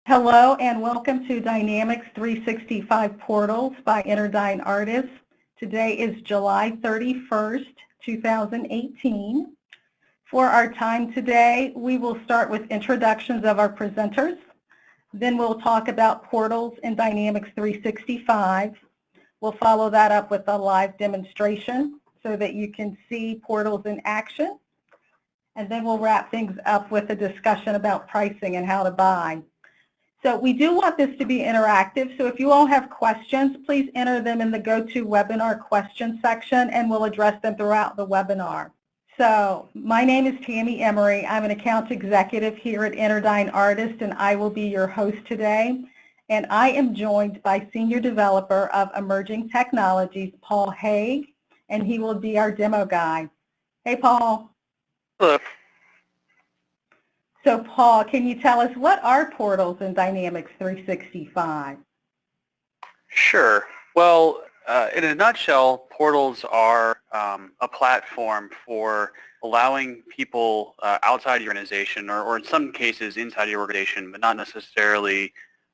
Hello and welcome to Dynamics 365 Portals by Interdyne Artists. Today is July 31st, 2018. For our time today, we will start with introductions of our presenters. Then we'll talk about portals in Dynamics 365. We'll follow that up with a live demonstration so that you can see portals in action. And then we'll wrap things up with a discussion about pricing and how to buy. So we do want this to be interactive, so if you all have questions, please enter them in the GoToWebinar question section and we'll address them throughout the webinar. So my name is Tammy Emery. I'm an account executive here at Interdyne Artists and I will be your host today. And I am joined by Senior Developer of Emerging Technologies, Paul Haig, and he will be our demo guy. Hey, Paul. Hello. So Paul, can you tell us what are portals in Dynamics 365? Sure. Well, in a nutshell, portals are a platform for allowing people outside your organization or in some cases inside your organization, but not necessarily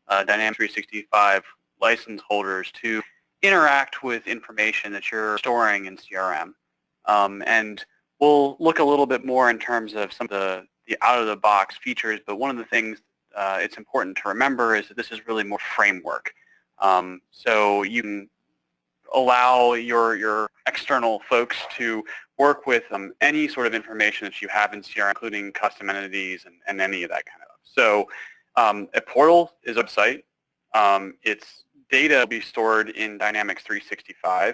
Dynamics 365 license holders to interact with information that you're storing in CRM. And we'll look a little bit more in terms of some of the out-of-the-box features, but one of the things it's important to remember is that this is really more framework. So you can allow your external folks to work with any sort of information that you have in CRM, including custom entities and any of that kind of stuff. So a portal is a website. Its data will be stored in Dynamics 365,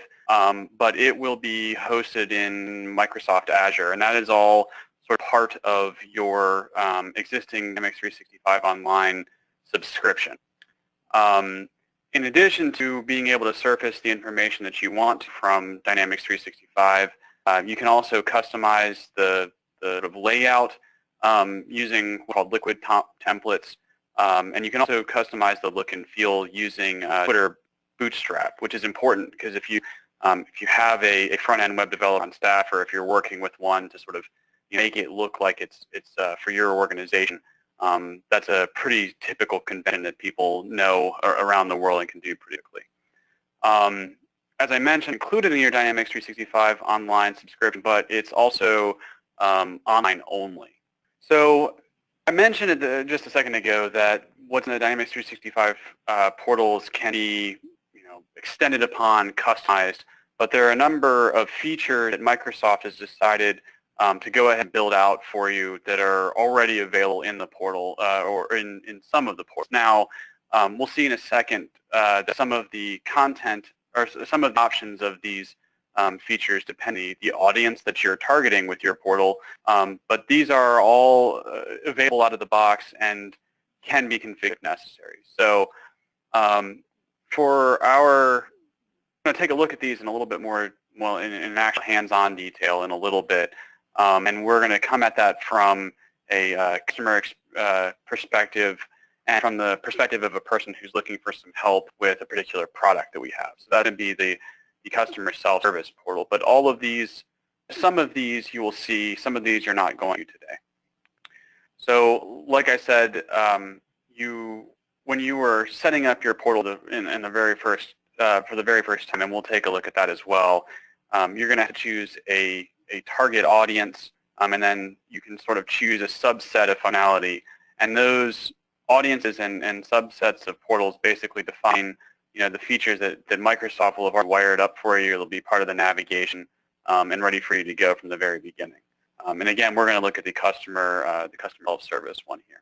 but it will be hosted in Microsoft Azure, and that is all sort of part of your existing Dynamics 365 Online subscription. In addition to being able to surface the information that you want from Dynamics 365, you can also customize the layout using what's called liquid templates, and you can also customize the look and feel using Twitter Bootstrap, which is important because if you have a front-end web developer on staff, or if you're working with one to sort of make it look like it's for your organization, that's a pretty typical convention that people know around the world and can do pretty quickly. As I mentioned, included in your Dynamics 365 Online subscription, but it's also online only. So I mentioned just a second ago that what's in the Dynamics 365 portals can be extended upon, customized, but there are a number of features that Microsoft has decided to go ahead and build out for you that are already available in the portal or in some of the portals. Now, we'll see in a second that some of the content or some of the options of these features depend on the audience that you're targeting with your portal, but these are all available out of the box and can be configured if necessary. So I'm going to take a look at these in a little bit more, well, in actual hands-on detail in a little bit. And we're going to come at that from a customer perspective and from the perspective of a person who's looking for some help with a particular product that we have. So that would be the customer self-service portal. But all of these, some of these you will see, some of these you're not going to today. So like I said, when you were setting up your portal in the very first, for the very first time, and we'll take a look at that as well, you're going to have to choose a target audience, and then you can sort of choose a subset of functionality. And those audiences and subsets of portals basically define the features that Microsoft will have already wired up for you. It'll be part of the navigation and ready for you to go from the very beginning. And again, we're going to look at the customer self-service one here.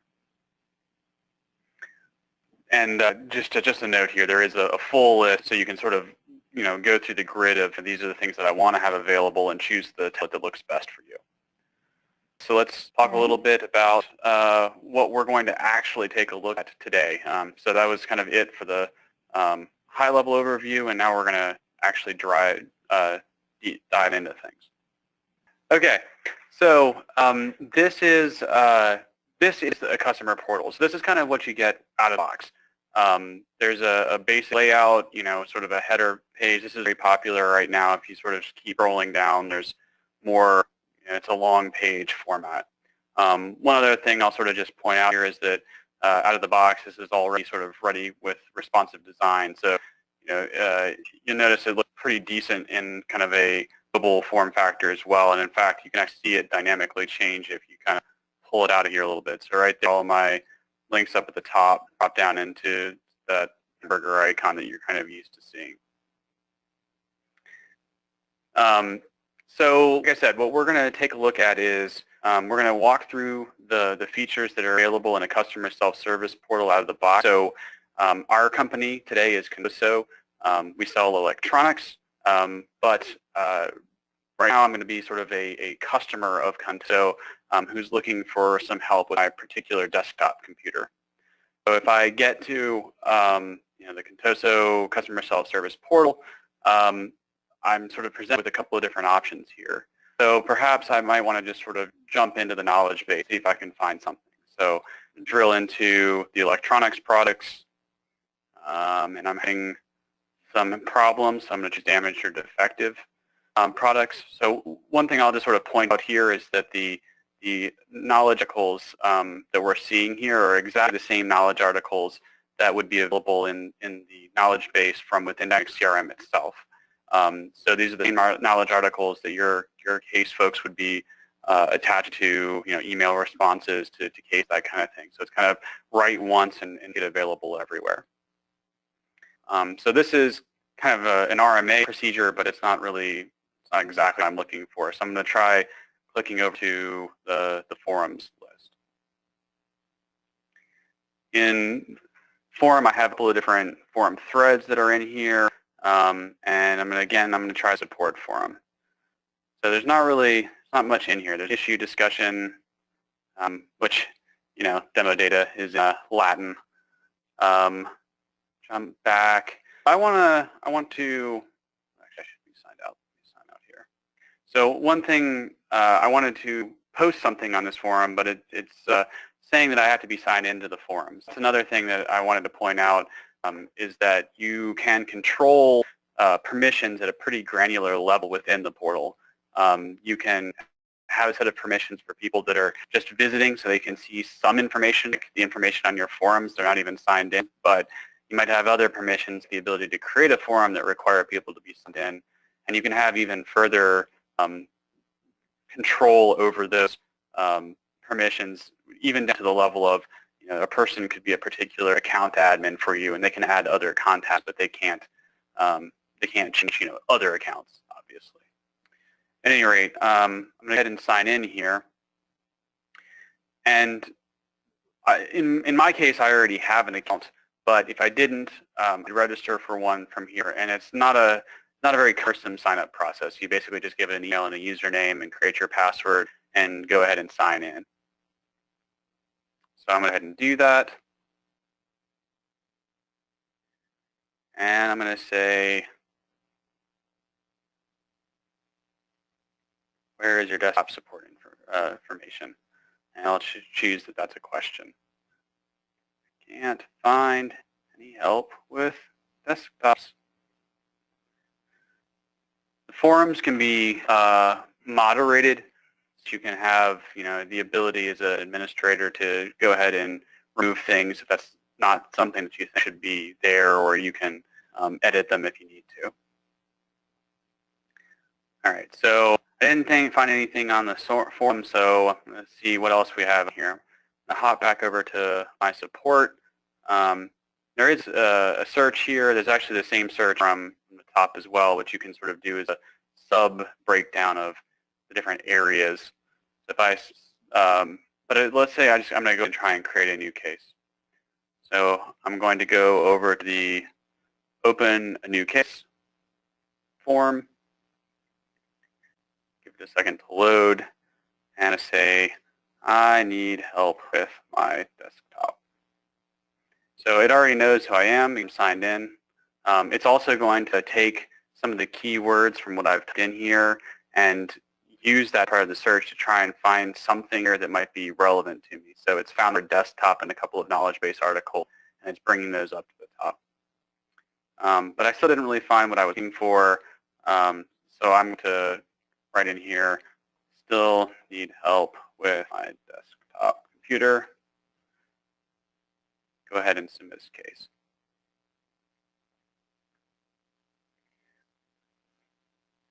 And just a note here, there is a full list, so you can sort of go through the grid of these are the things that I want to have available and choose the template that looks best for you. So let's talk a little bit about what we're going to actually take a look at today. So that was kind of it for the high-level overview, and now we're going to actually dive into things. Okay, so this is a customer portal. So this is kind of what you get out of the box. There's a basic layout, sort of a header page. This is very popular right now. If you sort of keep rolling down, there's more, it's a long page format. One other thing I'll sort of just point out here is that out of the box, this is already sort of ready with responsive design. So, you'll notice it looks pretty decent in kind of a mobile form factor as well. And in fact, you can actually see it dynamically change if you kind of pull it out of here a little bit. So right there, all my links up at the top drop down into that burger icon that you're kind of used to seeing. So like I said, what we're going to take a look at is we're going to walk through the features that are available in a customer self-service portal out of the box. So our company today is Contoso. We sell electronics, but right now I'm going to be sort of a customer of Contoso who's looking for some help with my particular desktop computer. So if I get to the Contoso customer self-service portal, I'm sort of presented with a couple of different options here. So perhaps I might want to just sort of jump into the knowledge base, see if I can find something. So drill into the electronics products, and I'm having some problems. I'm going to choose damaged or defective products. So one thing I'll just sort of point out here is that the knowledge articles that we're seeing here are exactly the same knowledge articles that would be available in the knowledge base from within CRM itself. So these are the same knowledge articles that your case folks would be attached to, email responses to case, that kind of thing. So it's kind of write once and get available everywhere. So this is kind of an RMA procedure, but it's not exactly what I'm looking for. So I'm going to try clicking over to the forums list. In forum, I have a couple of different forum threads that are in here. And I'm going to try support forum. So there's not much in here. There's issue discussion, which, demo data is Latin. Jump back. I want to, actually I should be signed out. Let me sign out here. So one thing, I wanted to post something on this forum, but it's saying that I have to be signed into the forums. That's another thing that I wanted to point out. Is that you can control permissions at a pretty granular level within the portal. You can have a set of permissions for people that are just visiting so they can see some information, like the information on your forums. They're not even signed in, but you might have other permissions, the ability to create a forum that require people to be signed in. And you can have even further control over those permissions, even down to the level of a person could be a particular account admin for you, and they can add other contacts, but they can't change other accounts, obviously. At any rate, I'm going to go ahead and sign in here. And in my case, I already have an account, but if I didn't, I'd register for one from here. And it's not a very cumbersome sign-up process. You basically just give it an email and a username and create your password and go ahead and sign in. So I'm going to go ahead and do that. And I'm going to say, where is your desktop support information? And I'll choose that that's a question. Can't find any help with desktops. The forums can be moderated. You can have, the ability as an administrator to go ahead and remove things if that's not something that you think should be there, or you can edit them if you need to. All right, so I didn't find anything on the forum, so let's see what else we have here. I'm going to hop back over to my support. There is a search here. There's actually the same search from the top as well, which you can sort of do as a sub breakdown of the different areas. If let's say I'm going to go and try and create a new case. So I'm going to go over to the open a new case form, give it a second to load, and I say I need help with my desktop. So it already knows who I am. I'm signed in. It's also going to take some of the keywords from what I've put in here and use that part of the search to try and find something here that might be relevant to me. So it's found our desktop and a couple of knowledge base articles, and it's bringing those up to the top. But I still didn't really find what I was looking for, so I'm going to write in here, still need help with my desktop computer. go ahead and submit this case.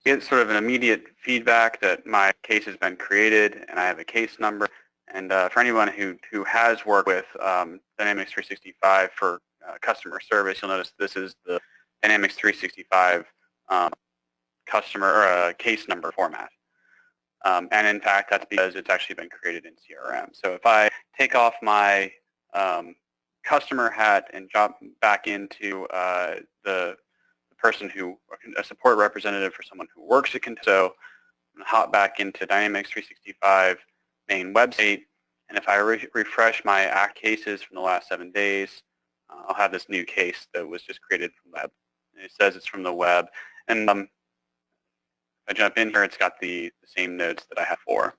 Get sort of an immediate feedback that my case has been created and I have a case number. And for anyone who has worked with Dynamics 365 for customer service, you'll notice this is the Dynamics 365 customer or case number format. And in fact, that's because it's actually been created in CRM. So if I take off my customer hat and jump back into the person a support representative for someone who works at Contoso, I'm going to hop back into Dynamics 365 main website, and if I refresh my ACT cases from the last 7 days, I'll have this new case that was just created from web. And it says it's from the web, and if I jump in here, it's got the same notes that I had before.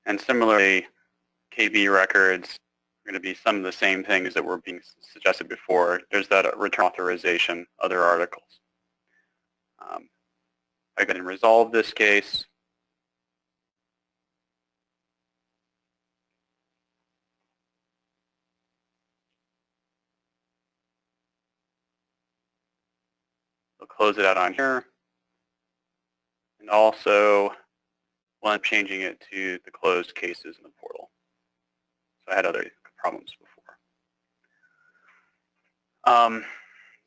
And similarly, KB records are going to be some of the same things that were being suggested before. There's that return authorization, other articles. I can resolve this case. We'll close it out on here. And also, we'll end up changing it to the closed cases in the portal. So I had other problems before.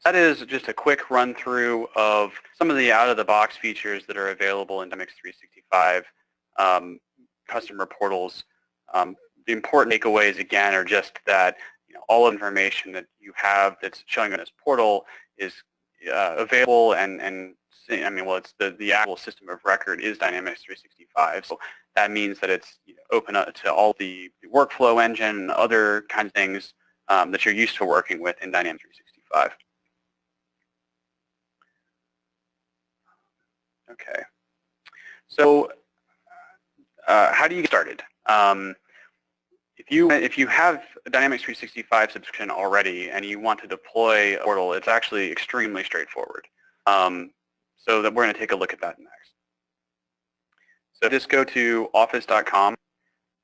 That is just a quick run through of some of the out-of-the-box features that are available in Dynamics 365 customer portals. The important takeaways, again, are just that all information that you have that's showing on this portal is available, and I mean, well, it's the actual system of record is Dynamics 365. So that means that it's open up to all the workflow engine and other kinds of things that you're used to working with in Dynamics 365. Okay. So how do you get started? If you have a Dynamics 365 subscription already and you want to deploy a portal, it's actually extremely straightforward. So that we're going to take a look at that next. So just go to office.com,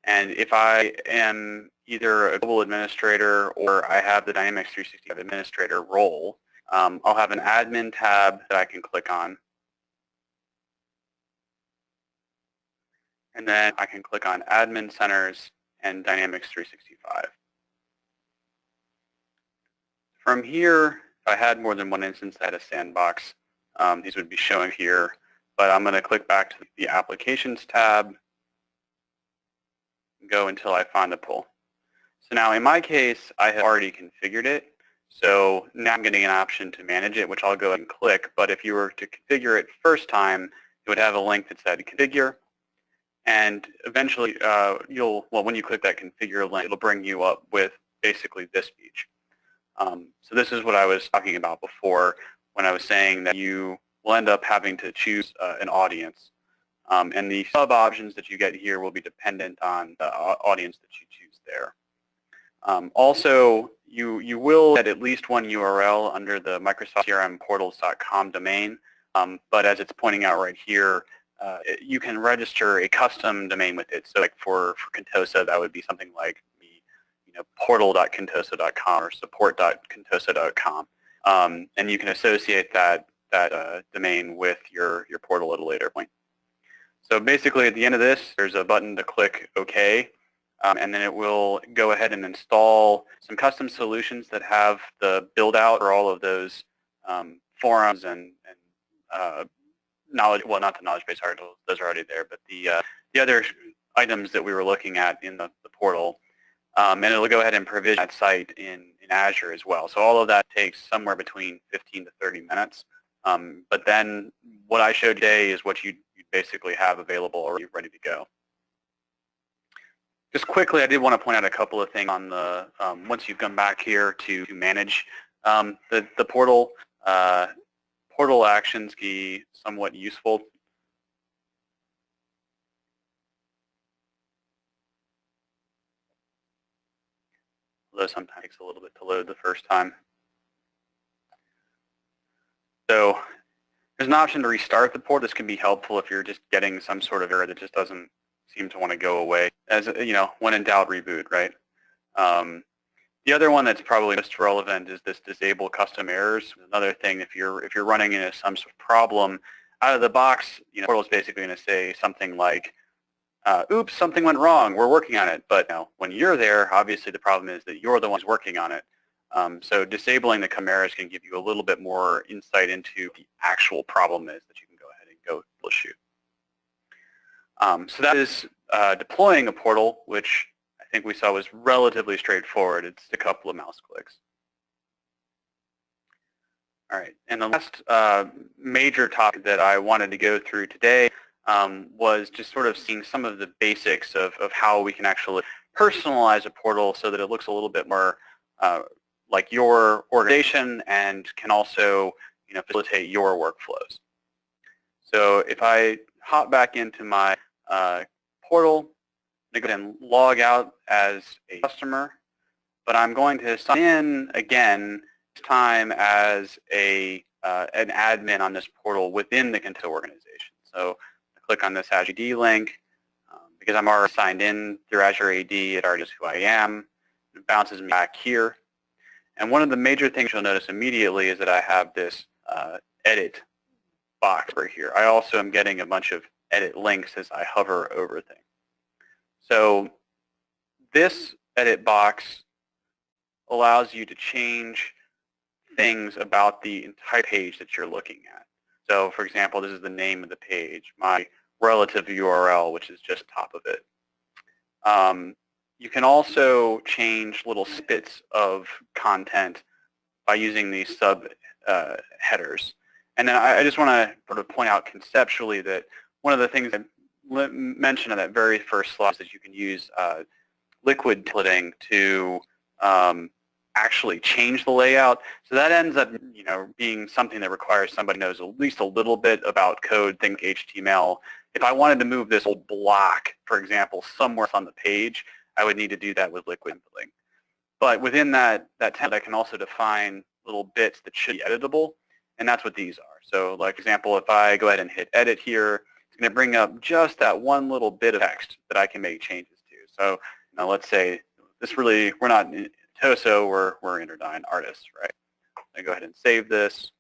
and if I am either a global administrator or I have the Dynamics 365 administrator role, I'll have an admin tab that I can click on. And then I can click on Admin Centers and Dynamics 365. From here, if I had more than one instance, I had a sandbox. These would be showing here, but I'm going to click back to the Applications tab and go until I find the pool. So now in my case, I have already configured it. So now I'm getting an option to manage it, which I'll go ahead and click. But if you were to configure it first time, it would have a link that said Configure. And eventually, when you click that configure link, it'll bring you up with basically this speech. So this is what I was talking about before when I was saying that you will end up having to choose an audience. And the sub options that you get here will be dependent on the audience that you choose there. Also, you will get at least one URL under the Microsoft CRM portals.com domain, but as it's pointing out right here, you can register a custom domain with it. So like for Contoso, that would be something like portal.contoso.com or support.contoso.com. And you can associate that domain with your portal at a later point. So basically at the end of this, there's a button to click OK, and then it will go ahead and install some custom solutions that have the build out for all of those forums and knowledge, well, not the knowledge base articles, those are already there, but the other items that we were looking at in the portal. And it'll go ahead and provision that site in Azure as well. So all of that takes somewhere between 15 to 30 minutes. But then what I showed today is what you basically have available already ready to go. Just quickly, I did want to point out a couple of things on the, once you've come back here to manage the portal. Portal actions can be somewhat useful. Although sometimes it takes a little bit to load the first time. So There's an option to restart the portal. This can be helpful if you're just getting some sort of error that just doesn't seem to want to go away. As when in doubt, reboot, right? The other one that's probably most relevant is this disable custom errors. Another thing, if you're running into some sort of problem, out of the box, portal is basically going to say something like, "Oops, something went wrong. We're working on it." But when you're there, obviously the problem is that you're the ones working on it. So disabling the errors can give you a little bit more insight into the actual problem is that you can go ahead and go troubleshoot. So that is deploying a portal, which I think we saw was relatively straightforward. It's a couple of mouse clicks. All right, and the last major topic that I wanted to go through today was just sort of seeing some of the basics of how we can actually personalize a portal so that it looks a little bit more like your organization and can also facilitate your workflows. So if I hop back into my portal, I'm going to go ahead and log out as a customer, but I'm going to sign in again, this time as an admin on this portal within the Contessa organization. So I click on this Azure AD link. Because I'm already signed in through Azure AD, it already knows who I am. It bounces me back here. And one of the major things you'll notice immediately is that I have this edit box right here. I also am getting a bunch of edit links as I hover over things. So this edit box allows you to change things about the entire page that you're looking at. So for example, this is the name of the page, my relative URL, which is just top of it. You can also change little snippets of content by using these sub headers. And then I just want to sort of point out conceptually that one of the things I mentioned on that very first slide is that you can use liquid templating to actually change the layout. So that ends up being something that requires somebody who knows at least a little bit about code, think HTML. If I wanted to move this whole block, for example, somewhere on the page, I would need to do that with liquid templating. But within that template, I can also define little bits that should be editable, and that's what these are. So like, for example, if I go ahead and hit edit here, it's going to bring up just that one little bit of text that I can make changes to. So let's say we're not Toso, we're Interdyne artists, right? I go ahead and save this.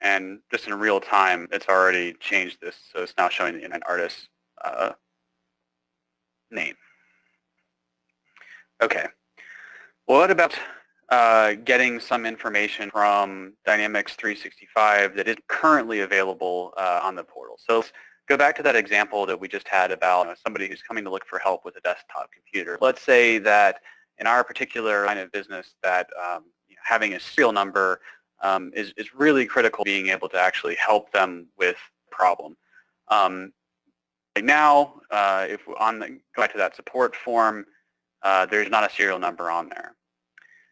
And just in real time, it's already changed this, so it's now showing the Interdyne artist name. Okay. Well, what about getting some information from Dynamics 365 that is currently available on the portal? So let's go back to that example that we just had about somebody who's coming to look for help with a desktop computer. Let's say that in our particular line of business that having a serial number is really critical, being able to actually help them with the problem. Right now, if go back to that support form, there's not a serial number on there.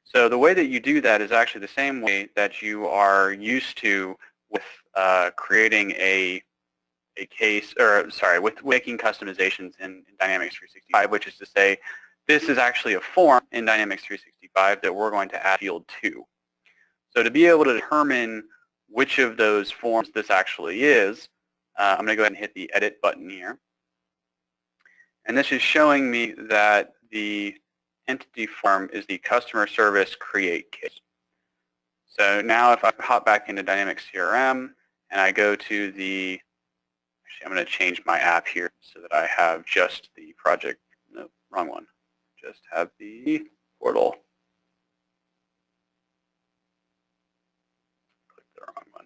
So the way that you do that is actually the same way that you are used to with creating with making customizations in Dynamics 365, which is to say, this is actually a form in Dynamics 365 that we're going to add field to. So to be able to determine which of those forms this actually is, I'm going to go ahead and hit the edit button here. And this is showing me that the entity form is the customer service create case. So now if I hop back into Dynamics CRM and I go to the, actually I'm going to change my app here so that I have just the project, no, wrong one, just have the portal. Click the wrong one.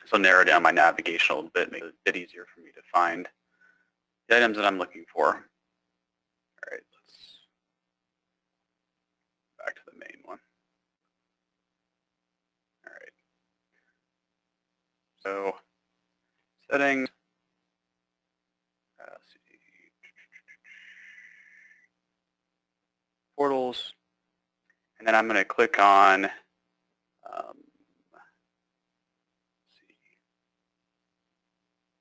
This will narrow down my navigation a little bit, make it a bit easier for me to find the items that I'm looking for. All right, let's back to the main one. All right. So settings. Let's see. Portals. And then I'm going to click on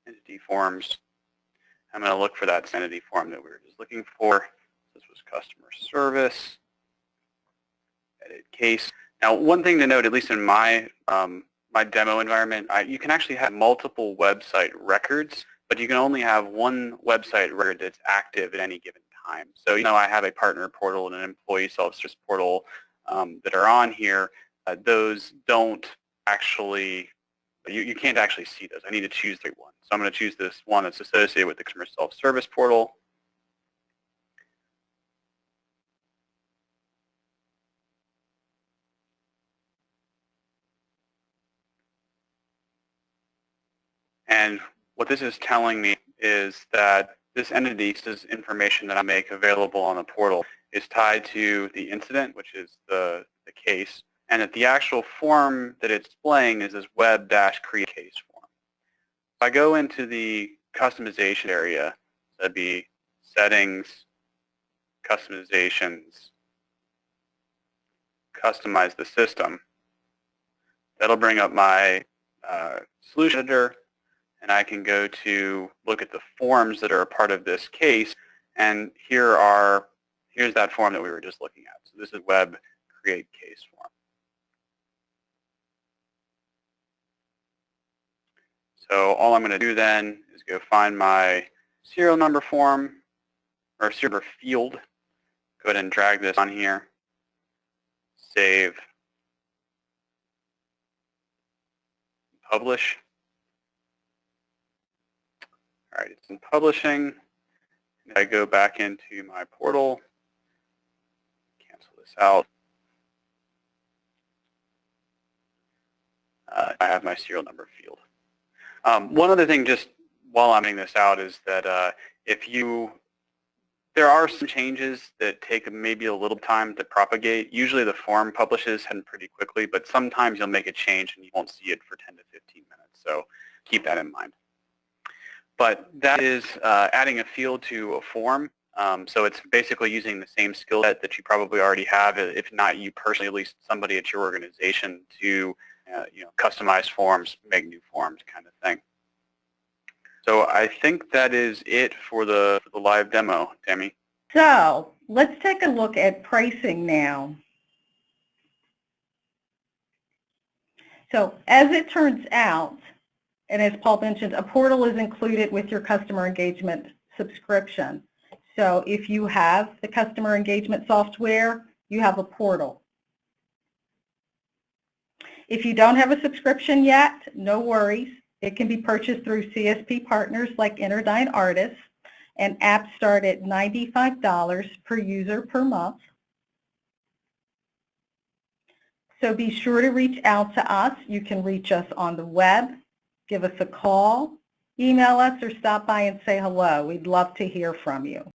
entity forms. I'm going to look for that entity form that we were just looking for. This was customer service, edit case. Now, one thing to note, at least in my my demo environment, you can actually have multiple website records, but you can only have one website record that's active at any given time. So, I have a partner portal and an employee self-service portal that are on here. Those don't actually, you can't actually see those. I need to choose the one. So I'm going to choose this one that's associated with the customer self-service portal. And what this is telling me is that this entity, this information that I make available on the portal, is tied to the incident, which is the case, and that the actual form that it's displaying is this web-create case form. If I go into the customization area, that'd be settings, customizations, customize the system, that'll bring up my solution editor, and I can go to look at the forms that are a part of this case, and here's that form that we were just looking at. So this is web create case form. So all I'm going to do then is go find my serial number form, or serial number field, go ahead and drag this on here, save, publish. All right, it's in publishing. And I go back into my portal, cancel this out. I have my serial number field. One other thing, just while I'm getting this out, is that there are some changes that take maybe a little time to propagate. Usually the form publishes pretty quickly, but sometimes you'll make a change and you won't see it for 10 to 15 minutes. So keep that in mind. But that is adding a field to a form. So it's basically using the same skill set that you probably already have, if not you personally, at least somebody at your organization, to customize forms, make new forms, kind of thing. So I think that is it for the live demo, Tammy. So let's take a look at pricing now. So as it turns out, and as Paul mentioned, a portal is included with your customer engagement subscription. So if you have the customer engagement software, you have a portal. If you don't have a subscription yet, no worries. It can be purchased through CSP partners like Interdyne Artis, and apps start at $95 per user per month. So be sure to reach out to us. You can reach us on the web, give us a call, email us, or stop by and say hello. We'd love to hear from you.